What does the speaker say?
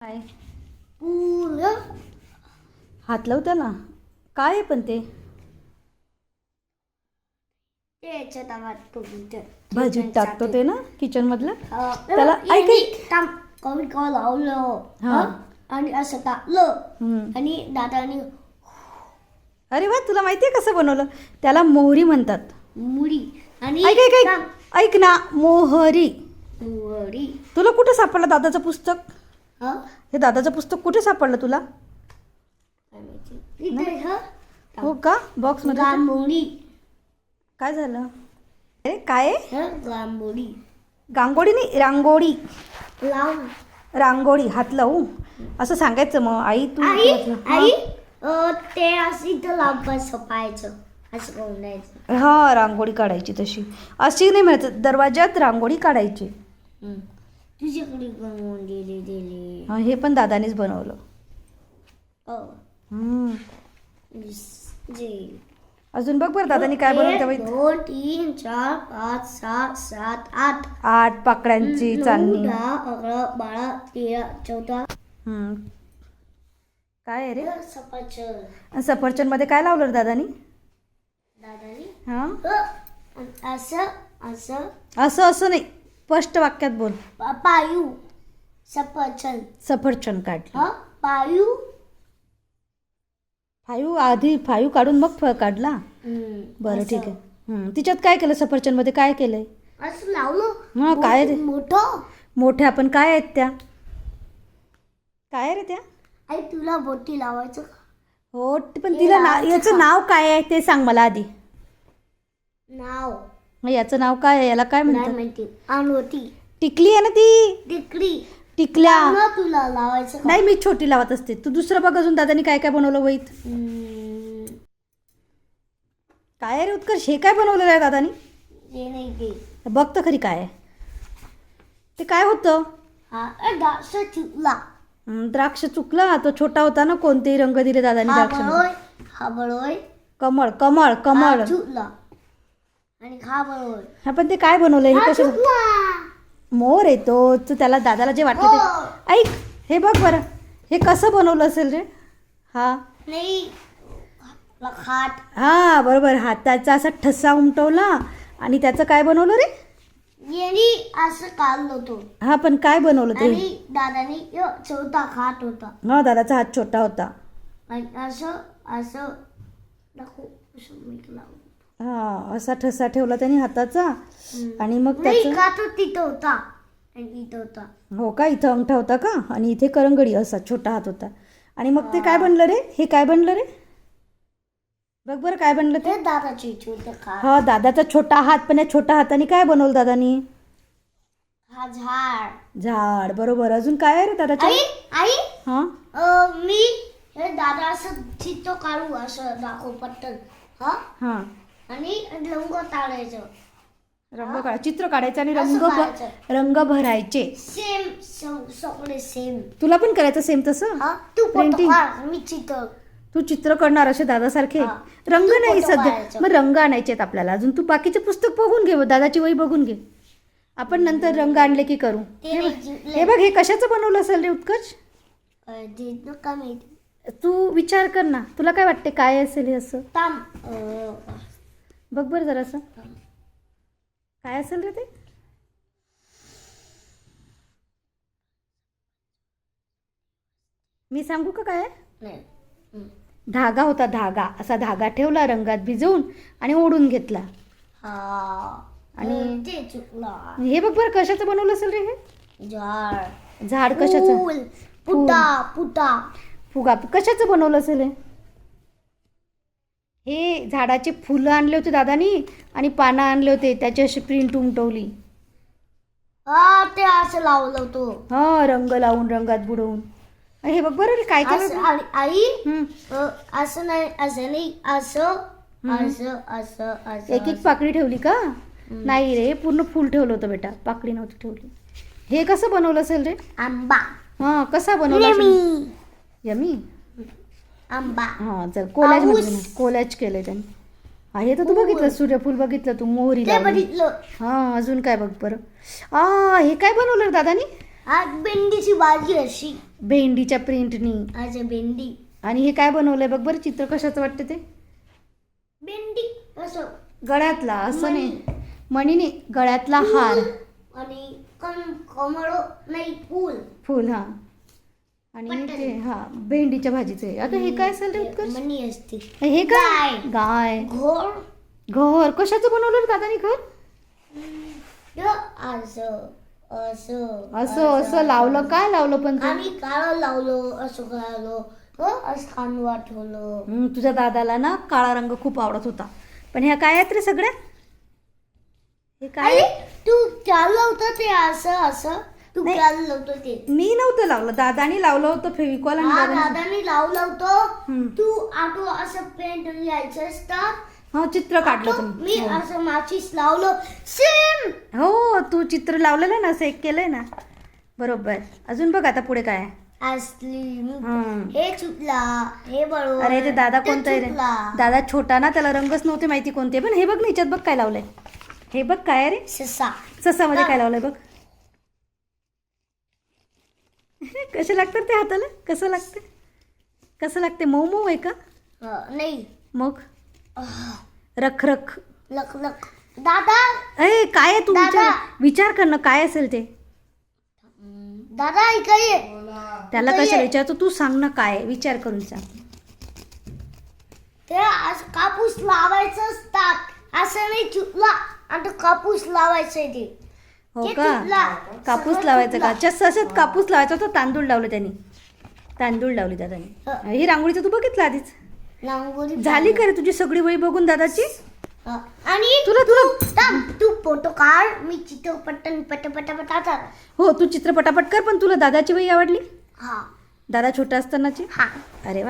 काय पुरं हात लाव त्याला. काय आहे पण ते त्याच्यात आवाज भाजीत टाकतो ते ना किचन मधलं. त्याला त्याला ऐक ऐक. कमी का लावलं हा. आणि असं टाकलं हम्म. आणि दादानी अरे वा, तुला माहितीये कसं बनवलं? त्याला मोहरी म्हणतात. मुडी आणि ऐक ऐक ऐक ऐक ना, मोहरी. वडी तुला कुठे सापडलं दादाचं पुस्तक? हा हे दादाचं पुस्तक कुठे सापडलं तुला? काय माहिती इथे हा हो का, बॉक्स मध्ये? गांबोडी काय झालं? अरे काय आहे? हा गांबोडी गांगोडी नाही, रांगोळी. लाव रांगोळी. हात लावू असं सांगायचं. मग आई तू आई हा. आई ते असं इथं लांब सपायचं असं करून द्यायचं. हा, रांगोळी काढायची तशी. अशी नाही म्हणत, दरवाजात रांगोळी काढायची. तुझ्याकडे बनवून दिली हा, हे पण दादानीच बनवलं. हो हम्म. जे अजून बघ बरं दादानी काय बनवलं 1 तेव्हा. 2 3 4 5 6 7 8 8 पाकळ्यांची 9 चांदणी. 10 11 12 13 14 हम्म. काय आहे रे? सफरचंद सफरचंद मध्ये काय लावलं रे दादानी? दादानी हा, असं असं असं असं नाही, स्पष्ट वाक्यात बोल. पायू सफरचंद सफरचंद काढलं. हा पायू आधी 5 काढून मग फळ काढला. बरं ठीक आहे. तिच्यात काय केलं? सफरचंद मध्ये काय केलंय? असं लावलं. हा, काय रे? मोठं मोठ्या पण काय आहेत त्या? काय आहे रे त्या? आई तुला बोटी लावायचं का? हो, पण तिला याचं नाव काय आहे ते सांग मला आधी. नाव मग याचं नाव काय आहे? याला काय नाही म्हणतात? माहिती. अनवती टिकली आहे ना ती. टिकली टिकल्या. ना तुला लावायचं का? नाही, मी छोटी लावत असते. तू दुसरं बघ अजून दादानी काय काय बनवलं वहीत. काय आहे रे उत्कर्ष, हे काय बनवलेलं आहे दादानी? हे नाही ते बघ तर खरी काय आहे ते. काय होतं? हा डास चुकला. द्राक्ष चुकला. तो छोटा होता ना, कोणतेही रंग दिले दादानी हा द्राक्ष. बरोय हा बरोय कमळ कमळ कमळ. चुकला आणि खा बरोय हा, पण ते काय बनवलंय हे? कसं? चुकला. मोर येतो. तू त्याला दादाला जे वाटलं ते ऐक. हे बघ बरं, हे कसं बनवलं असेल रे? हा नाही खाट हा, बरोबर. हाताचा असा ठसा उमटवला आणि त्याचं काय बनवलं रे? यांनी असं काढलं होतं हा, पण काय बनवलं ते? आणि दादानी चौथा खाट होता हा, दादाचा हात छोटा होता. आणि असं असं दाखव असं मीठ लावून. हा, असा ठसा ठेवला त्याने हाताचा आणि मग नाही त्याचं. खाट तिथं होता आणि इथं होता. हो का, इथं अंगठा होता का आणि इथे करंगडी, असा छोटा हात होता. आणि मग ते काय बनलं रे? हे काय बनलं रे? बघ बरं काय बनलं ते. ते दादाची छोटे खाट. हा, दादाचा छोटा हात. पण या छोट्या हाताने काय बनवलं दादानी? हा झाड. झाड. बरोबर. अजून काय आहे रे दादाच्या? आई आई हा मी हे दादा असं चित्र काढू असं दाखव पटकन. हा हा, आणि रंग काढायचं. रंग काढ, चित्र काढायचं आणि असं काढायचं. रंग भरायचे. सेम सगळे सेम. तुला पण करायचं सेम तसं? हा तू फोटो Printing. काढ मी चित्र. तू चित्र करणार असे दादासारखे? हा. रंग तू नाही फोटो सध्या. काढायचं. मग रंग आणायचे आहेत आपल्याला. अजून तू बाकीचे पुस्तक बघून घे, दादाची वही बघून घे. आपण नंतर रंग आणले की करू. ते हे नाही बघ, जिंकले. हे बघ, हे कशाचं बनवलं असेल रे उत्कर्ष? ते का माहिती. तू विचार कर ना, तुला काय वाटते काय असेल हे? असं थांब बघ बरं जरासं, काय असेल रे ते? मी सांगू का काय? नाही. धागा होता. धागा, असा धागा ठेवला रंगात भिजवून आणि ओढून घेतला. हा आणि ते चुकला. हे बघ बरं, कशाचं बनवलं असेल रे हे? झाड. झाड कशाचं? फूल. पुटा. फुगा कशाचं बनवलं असेल हे? हे झाडाचे फुलं आणले होते दादानी आणि पानं आणले होते, त्याची अशी प्रिंट उमटवली. हा ते असं लावलं होतं. हा, रंग लावून रंगात बुडवून. हे बघ बरं रे काय काय. असं आई असं नाही असं नाही असं असं असं असं. एक एक पाकळी ठेवली का? नाही रे, पूर्ण फुल ठेवलं होतं बेटा, पाकळी नव्हती ठेवली. हे कसं बनवलं असेल रे? आंबा. हा, कसा बनवला असेल? यमी. आंबा. हा, चल कोलॅज मध्ये कोलॅज केलंय त्यांनी. हा, हे तर तू बघितलं, सूर्यफूल बघितलं तू, मोहरी ते लावली. बघितलं. हा, अजून काय बघ बरं. हे काय बनवलं रे दादानी? आज भेंडीची भाजी अशी. भेंडीच्या प्रिंटनी. असं भेंडी. आणि हे काय बनवलंय बघ बरं, चित्र कशाचं वाटतं ते? भेंडी असं गळ्यातला, असं नाही, मणीने गळ्यातला हार. आणि कमळ नाही फूल. फुल, हा. आणि ते हा भेंडीच्या भाजीचं आहे. आता हे काय असेल रे उत्कर्ष? मणी असते. हे काय? गाय. घोर. घर कशाचं बनवलं रे दादानी घर? असं असं असं असं लावलं, काय लावलं पण ते? आम्ही काळं लावलो, असं लावलो, असं कांदवा ठेवलं. तुझ्या दादाला ना काळा रंग खूप आवडत होता. पण ह्या काय आहेत रे सगळ्या? हे काय? अरे तू काय लावतं ते? असं असं तू नाही. काय लावतो ते? मी नव्हतं लावलं, दादानी लावलं होतं फेविकॉल. आणि हा दादानी दादानी लावलं होतं. हम्म. तू आठो असं पेंट लिहायचं असतं. हा चित्र काढलं मी तुम्ही. असं माचीस लावलं. सेम. हो तू चित्र लावलेलं ना, सेक केलंय ना, बरोबर. अजून बघ आता पुढे काय आहे. असली हम्म. हे चुकला, हे बरोबर. अरे ते दादा ते कोणता आहे रे? चुकला. दादा छोटा ना, त्याला रंगच नव्हते माहिती कोणते. पण हे बघ ना, हिच्यात बघ काय लावलंय. हे बघ काय आहे रे? ससा. ससामध्ये काय लावलंय बघ. कसे लागतात ते हाताला? कसं लागते? कसं लागते? मऊ मऊ आहे का? नाही, मग रख रख. लक लक. दादा अरे काय आहे तू? दादा. विचार कर ना काय असेल ते. दादा इकडे ये. त्याला इकडे कशाला ये. विचारतो? तू सांग ना काय आहे? विचार करून सांग. ते आज कापूस लावायचं असतात. असं नाही चुकला. आता कापूस लावायचं ते. हो ते का? तुटला. कापूस सगळं लावायचं का? तुटला. तसंच कापूस लावायचा होता. तांदूळ लावले त्यांनी. तांदूळ लावली दादानी. ही रांगोळीचं तू बघितलं आधीच? रांगोळी झाली का रे तुझी सगळी वही बघून दादाची? आणि तू फोटो काढ. मी चित्रपटन पटापटा. हो तू चित्रपटापट कर. पण तुला दादाची वही आवडली? हा दादा छोटा असतानाची? हा. अरे वा.